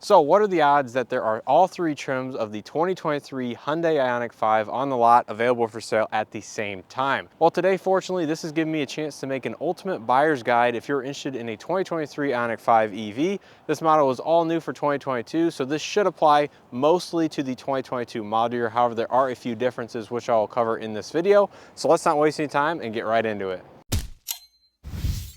So what are the odds that there are all three trims of the 2023 Hyundai Ioniq 5 on the lot available for sale at the same time? Well, today, fortunately, this has given me a chance to make an ultimate buyer's guide if you're interested in a 2023 Ioniq 5 EV. This model is all new for 2022, so this should apply mostly to the 2022 model year. However, there are a few differences which I will cover in this video. So let's not waste any time and get right into it.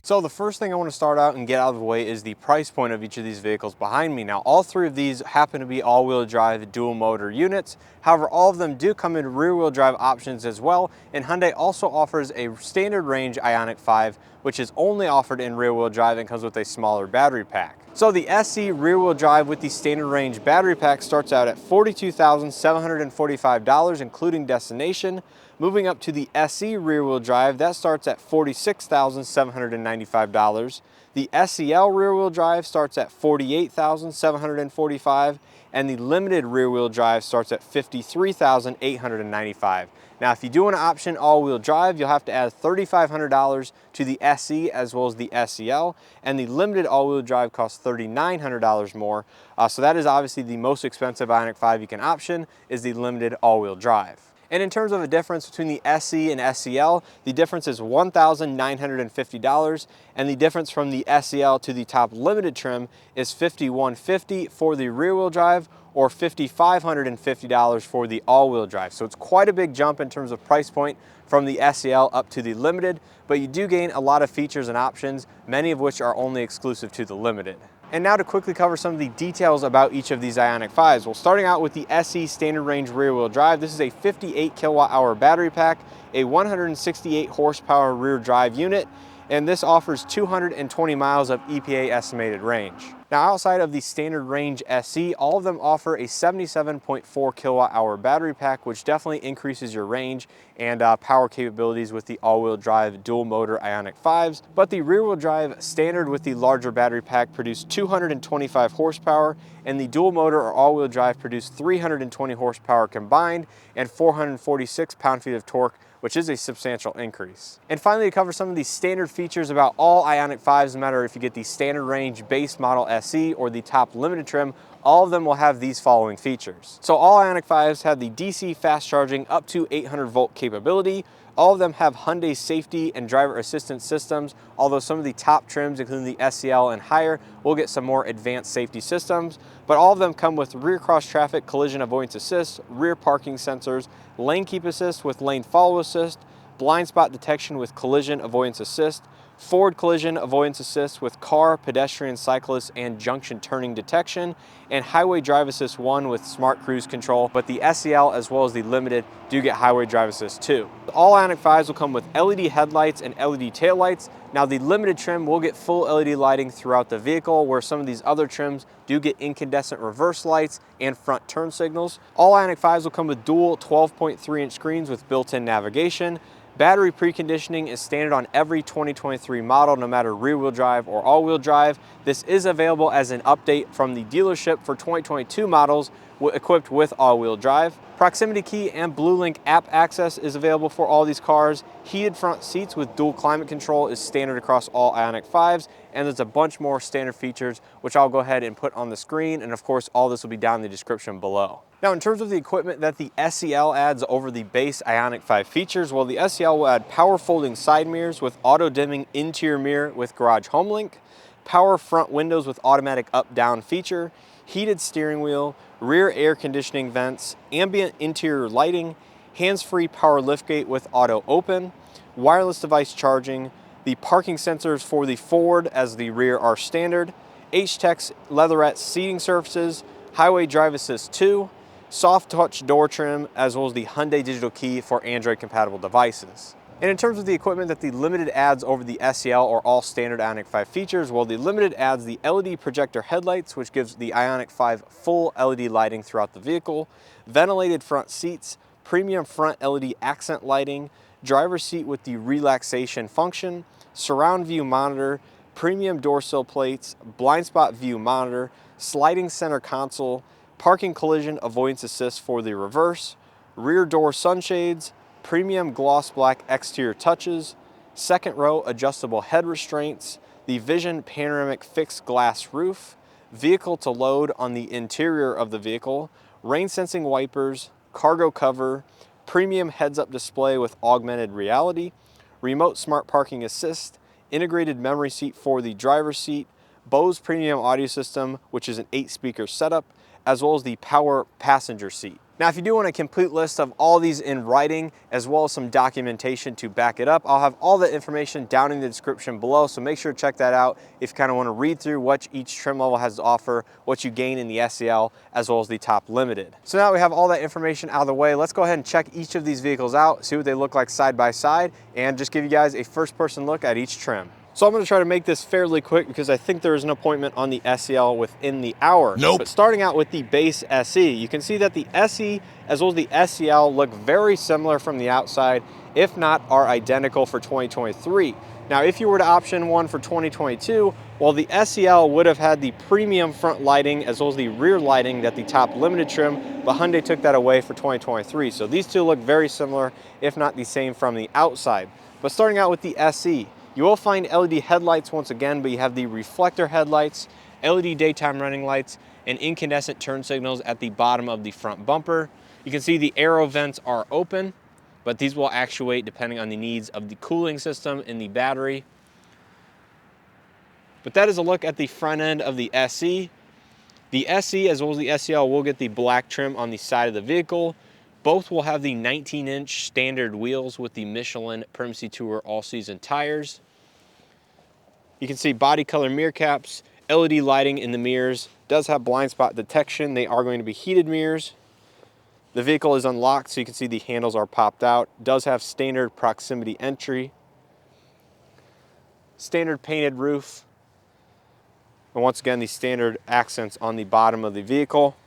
So the first thing I want to start out and get out of the way is the price point of each of these vehicles behind me. Now, all three of these happen to be all-wheel drive dual motor units. However, all of them do come in rear-wheel drive options as well, and Hyundai also offers a standard range Ioniq 5, which is only offered in rear-wheel drive and comes with a smaller battery pack. So the SE rear-wheel drive with the standard range battery pack starts out at $42,745, including destination. Moving up to the SE rear-wheel drive, that starts at $46,795. The SEL rear-wheel drive starts at $48,745, and the limited rear-wheel drive starts at $53,895. Now, if you do want to option all-wheel drive, you'll have to add $3,500 to the SE as well as the SEL, and the limited all-wheel drive costs $3,900 more. So that is obviously the most expensive Ioniq 5 you can option, is the limited all-wheel drive. And in terms of a difference between the SE and SEL, the difference is $1,950, and the difference from the SEL to the top limited trim is $5,150 for the rear-wheel drive or $5,550 for the all-wheel drive. So it's quite a big jump in terms of price point from the SEL up to the limited, but you do gain a lot of features and options, many of which are only exclusive to the limited. And now to quickly cover some of the details about each of these Ioniq 5s. Well, starting out with the SE standard range rear wheel drive, this is a 58 kilowatt hour battery pack, a 168 horsepower rear drive unit, and this offers 220 miles of EPA estimated range. Now, outside of the standard range SE, all of them offer a 77.4 kilowatt hour battery pack, which definitely increases your range and power capabilities with the all-wheel drive dual motor Ioniq 5s. But the rear wheel drive standard with the larger battery pack produced 225 horsepower, and the dual motor or all-wheel drive produced 320 horsepower combined and 446 pound-feet of torque, which is a substantial increase. And finally, to cover some of the standard features about all Ioniq 5s, no matter if you get the standard range base model SE or the top limited trim, all of them will have these following features. So all Ioniq 5s have the DC fast charging up to 800 volt capability. All of them have Hyundai safety and driver assistance systems, although some of the top trims, including the SEL and higher, will get some more advanced safety systems. But all of them come with rear cross traffic collision avoidance assist, rear parking sensors, lane keep assist with lane follow assist, blind spot detection with collision avoidance assist, forward collision avoidance assist with car, pedestrian, cyclist, and junction turning detection, and highway drive assist 1 with smart cruise control. But the SEL as well as the limited do get highway drive assist 2. All Ioniq 5s will come with LED headlights and LED taillights. Now, the limited trim will get full LED lighting throughout the vehicle, where some of these other trims do get incandescent reverse lights and front turn signals. All Ioniq 5s will come with dual 12.3-inch screens with built-in navigation. Battery preconditioning is standard on every 2023 model, no matter rear-wheel drive or all-wheel drive. This is available as an update from the dealership for 2022 models equipped with all-wheel drive. Proximity key and BlueLink app access is available for all these cars. Heated front seats with dual climate control is standard across all Ioniq 5s, and there's a bunch more standard features which I'll go ahead and put on the screen, and of course all this will be down in the description below. Now, in terms of the equipment that the SEL adds over the base Ioniq 5 features, well, the SEL will add power folding side mirrors with auto dimming interior mirror with garage home link, power front windows with automatic up-down feature, heated steering wheel, rear air conditioning vents, ambient interior lighting, hands-free power liftgate with auto open, wireless device charging, the parking sensors for the forward as the rear are standard, H-Tex leatherette seating surfaces, highway drive assist 2, soft touch door trim, as well as the Hyundai digital key for Android compatible devices. And in terms of the equipment that the limited adds over the SEL or all standard Ioniq 5 features, well, the limited adds the LED projector headlights, which gives the Ioniq 5 full LED lighting throughout the vehicle, ventilated front seats, premium front LED accent lighting, driver's seat with the relaxation function, surround view monitor, premium door sill plates, blind spot view monitor, sliding center console, parking collision avoidance assist for the reverse, rear door sunshades, premium gloss black exterior touches, second row adjustable head restraints, the Vision panoramic fixed glass roof, vehicle to load on the interior of the vehicle, rain sensing wipers, cargo cover, premium heads-up display with augmented reality, remote smart parking assist, integrated memory seat for the driver's seat, Bose premium audio system, which is an 8-speaker setup, as well as the power passenger seat. Now, if you do want a complete list of all these in writing, as well as some documentation to back it up, I'll have all the information down in the description below, so make sure to check that out if you kind of want to read through what each trim level has to offer, what you gain in the SEL, as well as the top limited. So now we have all that information out of the way, let's go ahead and check each of these vehicles out, see what they look like side by side, and just give you guys a first-person look at each trim. So I'm going to try to make this fairly quick because I think there is an appointment on the SEL within the hour. Nope. But starting out with the base SE, you can see that the SE as well as the SEL look very similar from the outside, if not are identical for 2023. Now, if you were to option one for 2022, well, the SEL would have had the premium front lighting as well as the rear lighting that the top limited trim, but Hyundai took that away for 2023. So these two look very similar, if not the same from the outside. But starting out with the SE, you will find LED headlights once again, but you have the reflector headlights, LED daytime running lights, and incandescent turn signals at the bottom of the front bumper. You can see the aero vents are open, but these will actuate depending on the needs of the cooling system in the battery. But that is a look at the front end of the SE. The SE as well as the SEL will get the black trim on the side of the vehicle. Both will have the 19-inch standard wheels with the Michelin Primacy Tour all-season tires. You can see body color mirror caps, LED lighting in the mirrors, does have blind spot detection. They are going to be heated mirrors. The vehicle is unlocked, so you can see the handles are popped out. Does have standard proximity entry. Standard painted roof. And once again, the standard accents on the bottom of the vehicle.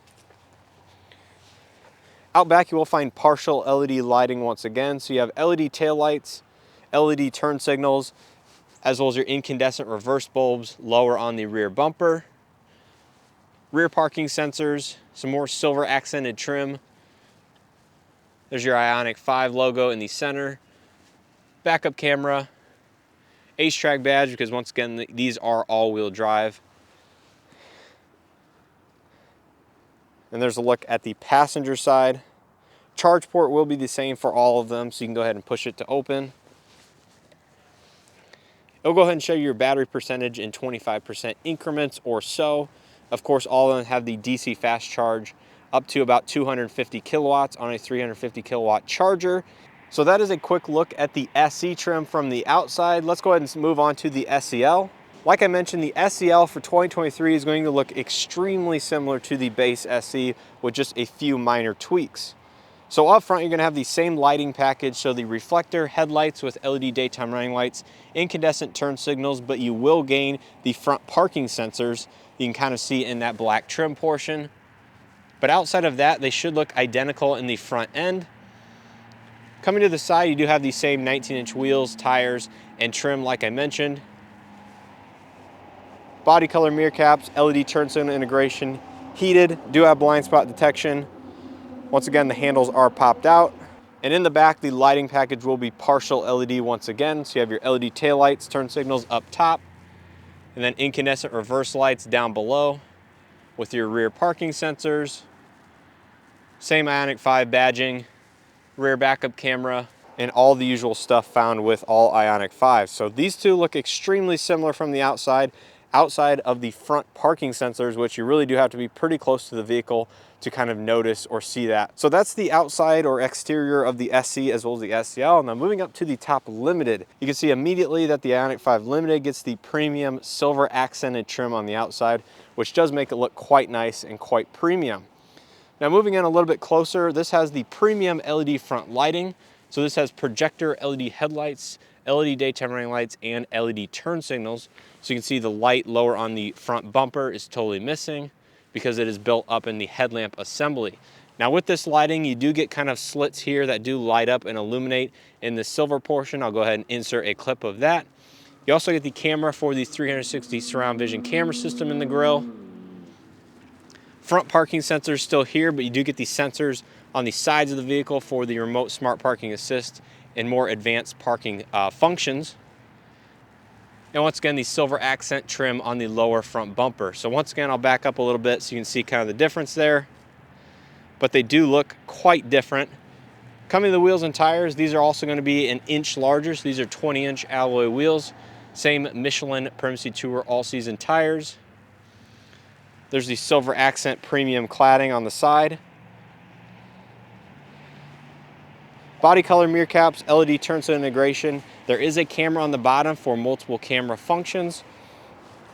Out back, you will find partial LED lighting once again. So you have LED taillights, LED turn signals, as well as your incandescent reverse bulbs lower on the rear bumper. Rear parking sensors, some more silver accented trim. There's your Ioniq 5 logo in the center. Backup camera, H-Track badge, because once again, these are all-wheel drive. And there's a look at the passenger side. Charge port will be the same for all of them, so you can go ahead and push it to open. It'll go ahead and show you your battery percentage in 25% increments or so. Of course, all of them have the DC fast charge up to about 250 kilowatts on a 350 kilowatt charger. So that is a quick look at the SE trim from the outside. Let's go ahead and move on to the SEL. Like I mentioned, the SEL for 2023 is going to look extremely similar to the base SE with just a few minor tweaks. So up front, you're going to have the same lighting package, so the reflector headlights with LED daytime running lights, incandescent turn signals, but you will gain the front parking sensors. You can kind of see in that black trim portion. But outside of that, they should look identical in the front end. Coming to the side, you do have the same 19-inch wheels, tires, and trim like I mentioned. Body color mirror caps, LED turn signal integration, heated, do have blind spot detection. Once again, the handles are popped out. And in the back, the lighting package will be partial LED once again. So you have your LED taillights, turn signals up top, and then incandescent reverse lights down below with your rear parking sensors. Same Ioniq 5 badging, rear backup camera, and all the usual stuff found with all Ioniq 5s. So these two look extremely similar from the outside of the front parking sensors, which you really do have to be pretty close to the vehicle to kind of notice or see that. So that's the outside or exterior of the SE as well as the SEL. Now moving up to the top limited, you can see immediately that the Ioniq 5 Limited gets the premium silver accented trim on the outside, which does make it look quite nice and quite premium. Now moving in a little bit closer, this has the premium LED front lighting. So this has projector LED headlights, LED daytime running lights, and LED turn signals. So you can see the light lower on the front bumper is totally missing because it is built up in the headlamp assembly. Now with this lighting, you do get kind of slits here that do light up and illuminate in the silver portion. I'll go ahead and insert a clip of that. You also get the camera for the 360 surround vision camera system in the grille. Front parking sensors still here, but you do get the sensors on the sides of the vehicle for the remote smart parking assist and more advanced parking functions. And once again, the silver accent trim on the lower front bumper. So once again, I'll back up a little bit so you can see kind of the difference there. But they do look quite different. Coming to the wheels and tires, these are also going to be an inch larger. So these are 20-inch alloy wheels. Same Michelin Primacy Tour all-season tires. There's the silver accent premium cladding on the side. Body color mirror caps, LED turn signal integration. There is a camera on the bottom for multiple camera functions.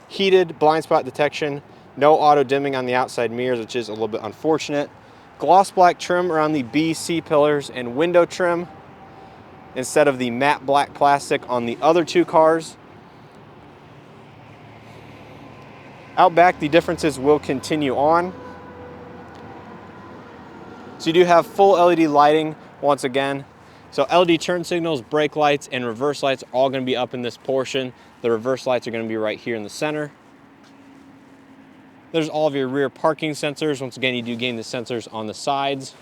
Heated blind spot detection. No auto dimming on the outside mirrors, which is a little bit unfortunate. Gloss black trim around the B, C pillars and window trim instead of the matte black plastic on the other two cars. Out back, the differences will continue on. So you do have full LED lighting once again. So LED turn signals, brake lights, and reverse lights are all going to be up in this portion. The reverse lights are going to be right here in the center. There's all of your rear parking sensors. Once again, you do gain the sensors on the sides.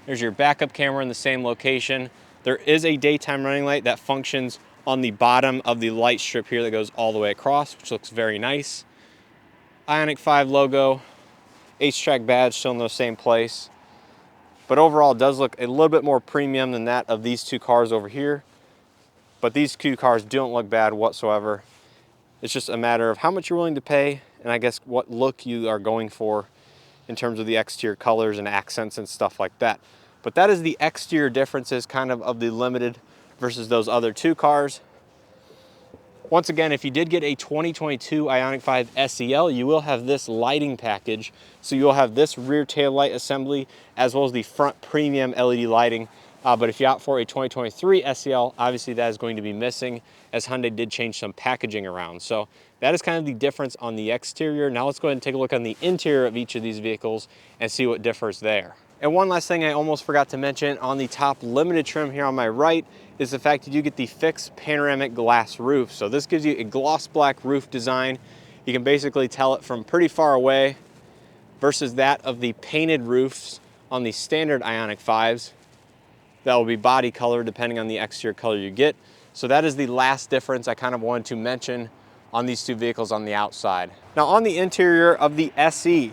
There's your backup camera in the same location. There is a daytime running light that functions on the bottom of the light strip here that goes all the way across, which looks very nice. Ioniq 5 logo, H-Track badge still in the same place. But overall, it does look a little bit more premium than that of these two cars over here. But these two cars don't look bad whatsoever. It's just a matter of how much you're willing to pay and I guess what look you are going for in terms of the exterior colors and accents and stuff like that. But that is the exterior differences kind of the Limited versus those other two cars. Once again, if you did get a 2022 Ioniq 5 SEL, you will have this lighting package. So you'll have this rear tail light assembly as well as the front premium LED lighting. But if you opt for a 2023 SEL, obviously that is going to be missing as Hyundai did change some packaging around. So that is kind of the difference on the exterior. Now let's go ahead and take a look on the interior of each of these vehicles and see what differs there. And one last thing I almost forgot to mention on the top Limited trim here on my right is the fact you do get the fixed panoramic glass roof. So this gives you a gloss black roof design. You can basically tell it from pretty far away versus that of the painted roofs on the standard Ioniq 5s. That will be body color depending on the exterior color you get. So that is the last difference I kind of wanted to mention on these two vehicles on the outside. Now on the interior of the SE,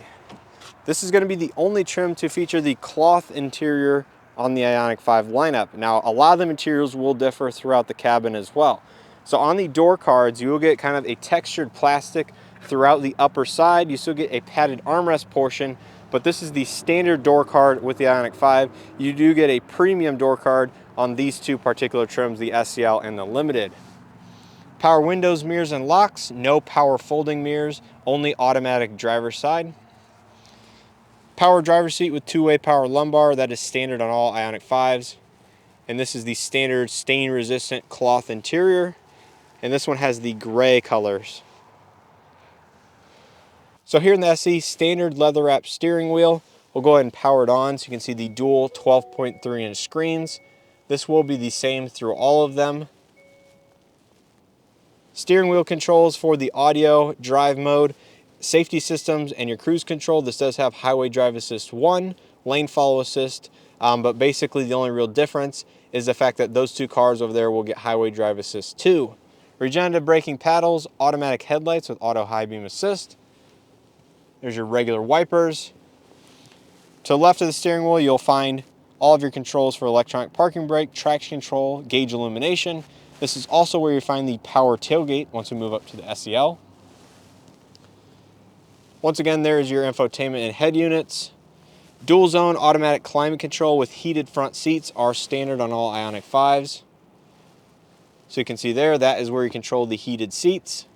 this is going to be the only trim to feature the cloth interior on the Ioniq 5 lineup. Now a lot of the materials will differ throughout the cabin as well. So on the door cards, you will get kind of a textured plastic throughout the upper side. You still get a padded armrest portion, but this is the standard door card with the Ioniq 5. You do get a premium door card on these two particular trims, the SEL and the Limited. Power windows, mirrors, and locks. No power folding mirrors, only automatic driver's side. Power driver's seat with two-way power lumbar. That is standard on all Ioniq 5s. And this is the standard stain-resistant cloth interior. And this one has the gray colors. So here in the SE, standard leather-wrapped steering wheel. We'll go ahead and power it on so you can see the dual 12.3-inch screens. This will be the same through all of them. Steering wheel controls for the audio, drive mode, safety systems, and your cruise control. This does have Highway Drive Assist 1, Lane Follow Assist, but basically the only real difference is the fact that those two cars over there will get Highway Drive Assist 2. Regenerative braking paddles, automatic headlights with auto high beam assist. There's your regular wipers. To the left of the steering wheel, you'll find all of your controls for electronic parking brake, traction control, gauge illumination. This is also where you find the power tailgate once we move up to the SEL. Once again, there is your infotainment and head units. Dual zone automatic climate control with heated front seats are standard on all Ioniq 5s. So you can see there, that is where you control the heated seats.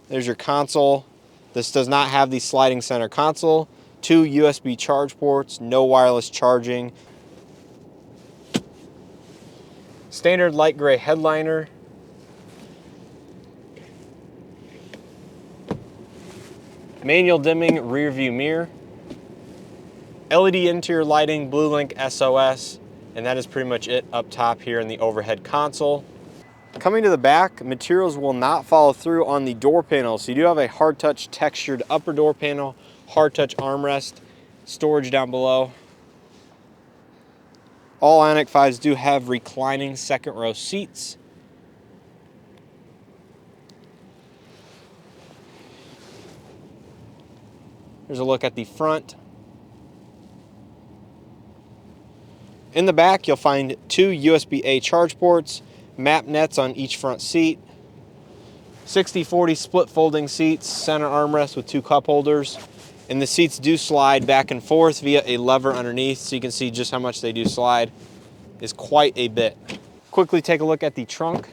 There's your console. This does not have the sliding center console. 2 USB charge ports, no wireless charging. Standard light gray headliner. Manual dimming rear view mirror. LED interior lighting, Blue Link SOS, and that is pretty much it up top here in the overhead console. Coming to the back, materials will not follow through on the door panel. So you do have a hard touch textured upper door panel, hard touch armrest, storage down below. All Ioniq 5s do have reclining second row seats. Here's a look at the front. In the back, you'll find 2 USB-A charge ports, map nets on each front seat, 60/40 split folding seats, center armrest with 2 cup holders, and the seats do slide back and forth via a lever underneath, so you can see just how much they do slide. Is quite a bit. Quickly take a look at the trunk.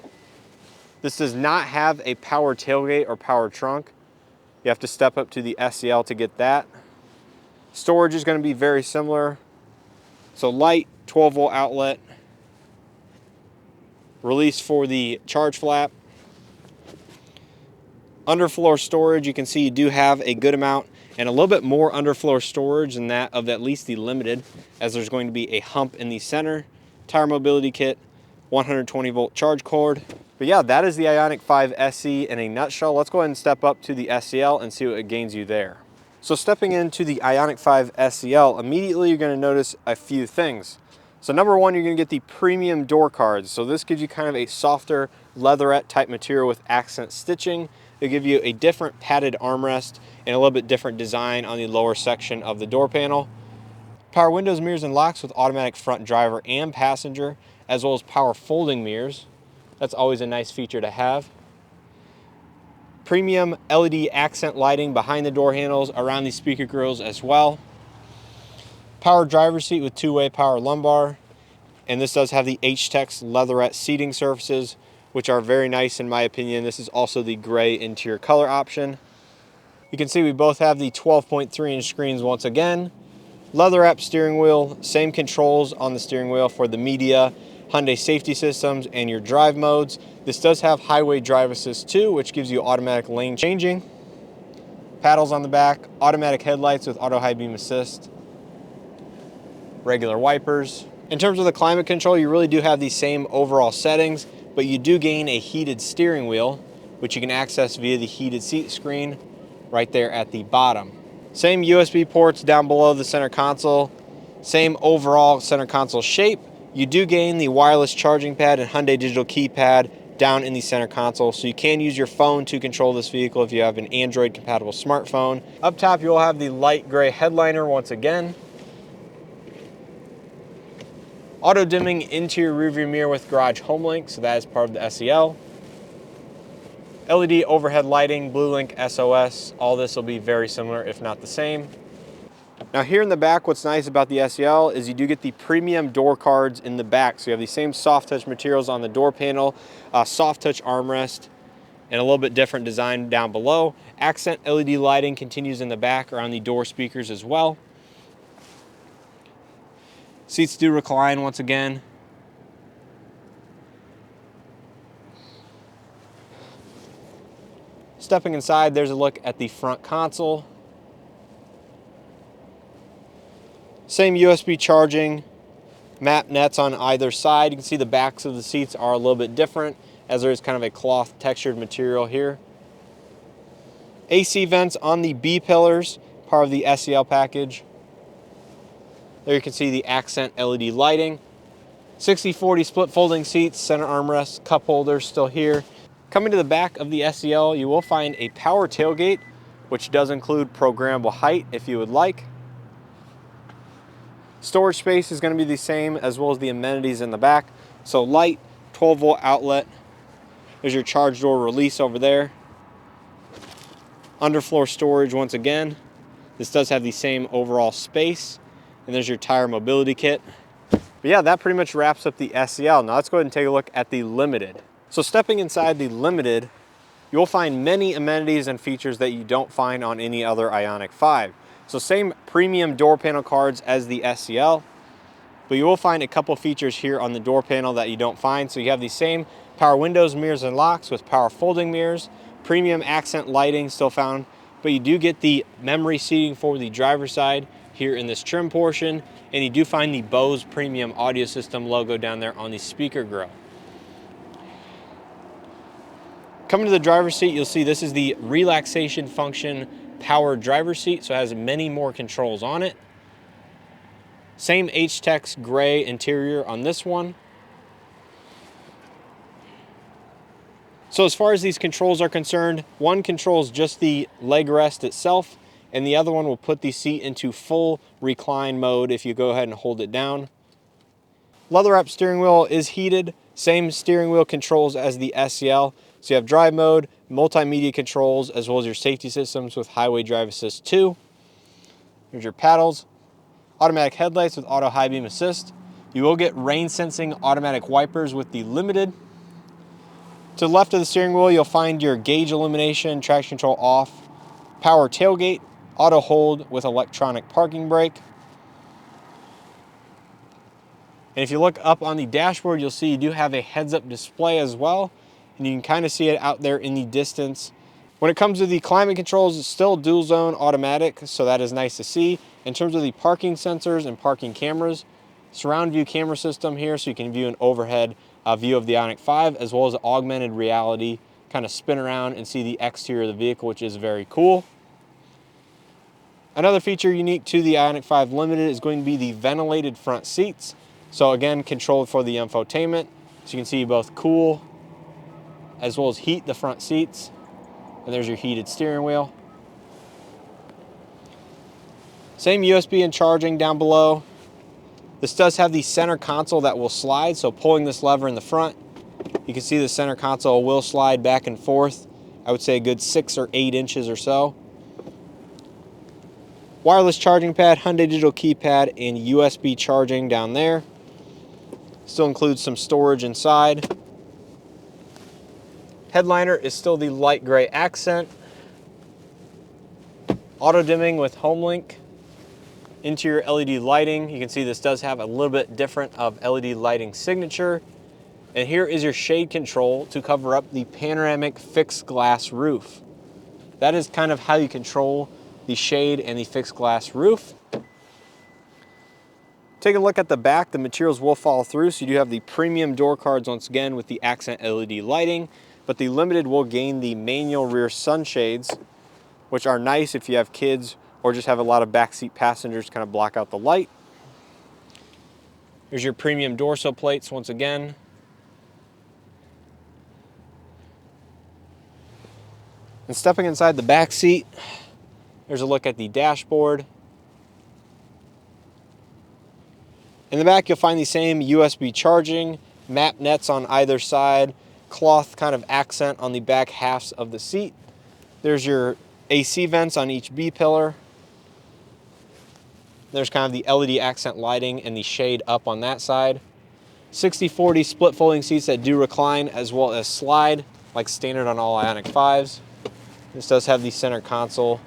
This does not have a power tailgate or power trunk. You have to step up to the SEL to get that. Storage is going to be very similar. So light 12-volt outlet, release for the charge flap. Underfloor storage, you can see you do have a good amount and a little bit more underfloor storage than that of at least the Limited, as there's going to be a hump in the center. Tire mobility kit, 120-volt charge cord. But yeah, that is the Ioniq 5 SE in a nutshell. Let's go ahead and step up to the SEL and see what it gains you there. So stepping into the Ioniq 5 SEL, immediately you're going to notice a few things. So number one, you're going to get the premium door cards. So this gives you kind of a softer leatherette type material with accent stitching. It'll give you a different padded armrest and a little bit different design on the lower section of the door panel. Power windows, mirrors, and locks with automatic front driver and passenger, as well as power folding mirrors. That's always a nice feature to have. Premium LED accent lighting behind the door handles, around the speaker grills as well. Power driver's seat with 2-way power lumbar. And this does have the H-Tex leatherette seating surfaces, which are very nice in my opinion. This is also the gray interior color option. You can see we both have the 12.3-inch screens once again. Leather wrap steering wheel, same controls on the steering wheel for the media, Hyundai safety systems, and your drive modes. This does have highway drive assist too, which gives you automatic lane changing. Paddles on the back, automatic headlights with auto high beam assist, regular wipers. In terms of the climate control, you really do have the same overall settings, but you do gain a heated steering wheel, which you can access via the heated seat screen right there at the bottom. Same USB ports down below the center console, same overall center console shape. You do gain the wireless charging pad and Hyundai digital keypad down in the center console, so you can use your phone to control this vehicle if you have an Android compatible smartphone. Up top, you'll have the light gray headliner once again. Auto dimming interior rearview mirror with garage home link, so that is part of the SEL. LED overhead lighting, BlueLink SOS, all this will be very similar, if not the same. Now here in the back, what's nice about the SEL is you do get the premium door cards in the back. So you have the same soft touch materials on the door panel, soft touch armrest, and a little bit different design down below. Accent LED lighting continues in the back around the door speakers as well. Seats do recline once again. Stepping inside, there's a look at the front console. Same USB charging, map nets on either side. You can see the backs of the seats are a little bit different, as there is kind of a cloth textured material here. AC vents on the B pillars, part of the SEL package. There you can see the accent LED lighting. 60/40 split folding seats, center armrest, cup holders still here. Coming to the back of the SEL, you will find a power tailgate, which does include programmable height if you would like. Storage space is going to be the same, as well as the amenities in the back. So light, 12-volt outlet. There's your charge door release over there. Underfloor storage once again. This does have the same overall space. And there's your tire mobility kit. But yeah, that pretty much wraps up the SEL. Now let's go ahead and take a look at the Limited. So stepping inside the Limited, you'll find many amenities and features that you don't find on any other Ioniq 5. So same premium door panel cards as the SEL, but you will find a couple features here on the door panel that you don't find. So you have the same power windows, mirrors, and locks with power folding mirrors, premium accent lighting still found, but you do get the memory seating for the driver's side here in this trim portion, and you do find the Bose premium audio system logo down there on the speaker grill. Coming to the driver's seat, you'll see this is the relaxation function power driver's seat, so it has many more controls on it. Same H-Tex gray interior on this one. So as far as these controls are concerned, one controls just the leg rest itself, and the other one will put the seat into full recline mode if you go ahead and hold it down. Leather wrap steering wheel is heated, same steering wheel controls as the SEL. So you have drive mode, multimedia controls, as well as your safety systems with highway drive assist 2. Here's your paddles, automatic headlights with auto high beam assist. You will get rain sensing automatic wipers with the Limited. To the left of the steering wheel, you'll find your gauge illumination, traction control off, power tailgate, auto hold with electronic parking brake. And if you look up on the dashboard, you'll see you do have a heads-up display as well, and you can kind of see it out there in the distance. When it comes to the climate controls, it's still dual zone automatic, so that is nice to see. In terms of the parking sensors and parking cameras, surround view camera system here, so you can view an overhead view of the Ioniq 5, as well as augmented reality, kind of spin around and see the exterior of the vehicle, which is very cool. Another feature unique to the Ioniq 5 Limited is going to be the ventilated front seats. So again, controlled for the infotainment, so you can see both cool as well as heat the front seats. And there's your heated steering wheel. Same USB and charging down below. This does have the center console that will slide, so pulling this lever in the front, you can see the center console will slide back and forth. I would say a good 6 or 8 inches or so. Wireless charging pad, Hyundai digital keypad, and USB charging down there. Still includes some storage inside. Headliner is still the light gray accent. Auto dimming with HomeLink. Interior LED lighting. You can see this does have a little bit different of LED lighting signature. And here is your shade control to cover up the panoramic fixed glass roof. That is kind of how you control the shade and the fixed glass roof. Take a look at the back. The materials will fall through, so you do have the premium door cards once again with the accent LED lighting, but the Limited will gain the manual rear sunshades, which are nice if you have kids or just have a lot of backseat passengers to kind of block out the light. Here's your premium door sill plates once again. And stepping inside the back seat, there's a look at the dashboard. In the back, you'll find the same USB charging, map nets on either side, cloth kind of accent on the back halves of the seat. There's your AC vents on each B pillar. There's kind of the LED accent lighting and the shade up on that side. 60/40 split folding seats that do recline as well as slide, like standard on all Ioniq 5s. This does have the center console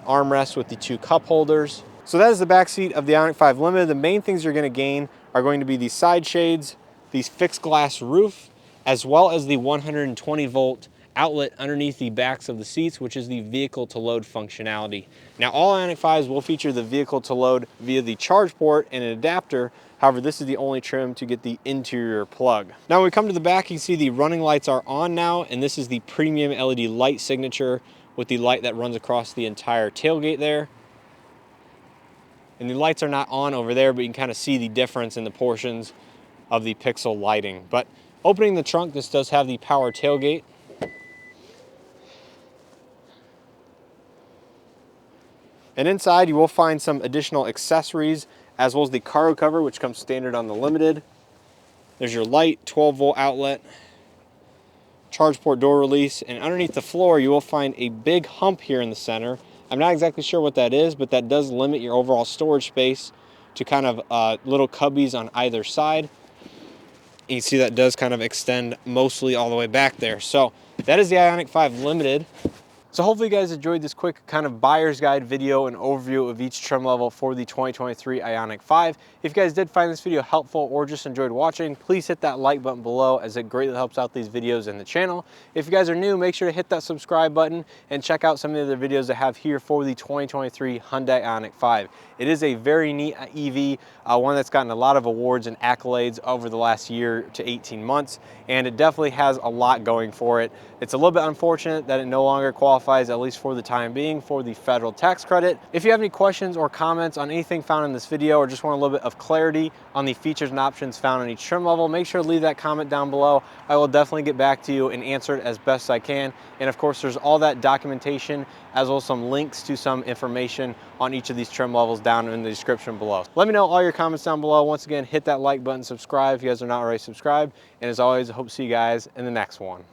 armrest with the 2 cup holders. So that is the back seat of the Ioniq 5 Limited. The main things you're going to gain are going to be the side shades, the fixed glass roof, as well as the 120 volt outlet underneath the backs of the seats, which is the vehicle to load functionality. Now all Ioniq 5s will feature the vehicle to load via the charge port and an adapter. However, this is the only trim to get the interior plug. Now when we come to the back, you can see the running lights are on now, and this is the premium LED light signature with the light that runs across the entire tailgate there. And the lights are not on over there, but you can kind of see the difference in the portions of the pixel lighting. But opening the trunk, this does have the power tailgate. And inside you will find some additional accessories as well as the cargo cover, which comes standard on the Limited. There's your light, 12 volt outlet, charge port door release, and underneath the floor you will find a big hump here in the center. I'm not exactly sure what that is, but that does limit your overall storage space to kind of little cubbies on either side. You can see that does kind of extend mostly all the way back there. So that is the Ioniq 5 Limited. So hopefully you guys enjoyed this quick kind of buyer's guide video and overview of each trim level for the 2023 Ioniq 5. If you guys did find this video helpful or just enjoyed watching, please hit that like button below, as it greatly helps out these videos and the channel. If you guys are new, make sure to hit that subscribe button and check out some of the other videos I have here for the 2023 Hyundai Ioniq 5. It is a very neat EV, one that's gotten a lot of awards and accolades over the last year to 18 months, and it definitely has a lot going for it. It's a little bit unfortunate that it no longer qualifies, at least for the time being, for the federal tax credit. If you have any questions or comments on anything found in this video, or just want a little bit of clarity on the features and options found on each trim level, make sure to leave that comment down below. I will definitely get back to you and answer it as best I can. And of course, there's all that documentation as well as some links to some information on each of these trim levels down in the description below. Let me know all your comments down below. Once again, hit that like button, subscribe if you guys are not already subscribed. And as always, I hope to see you guys in the next one.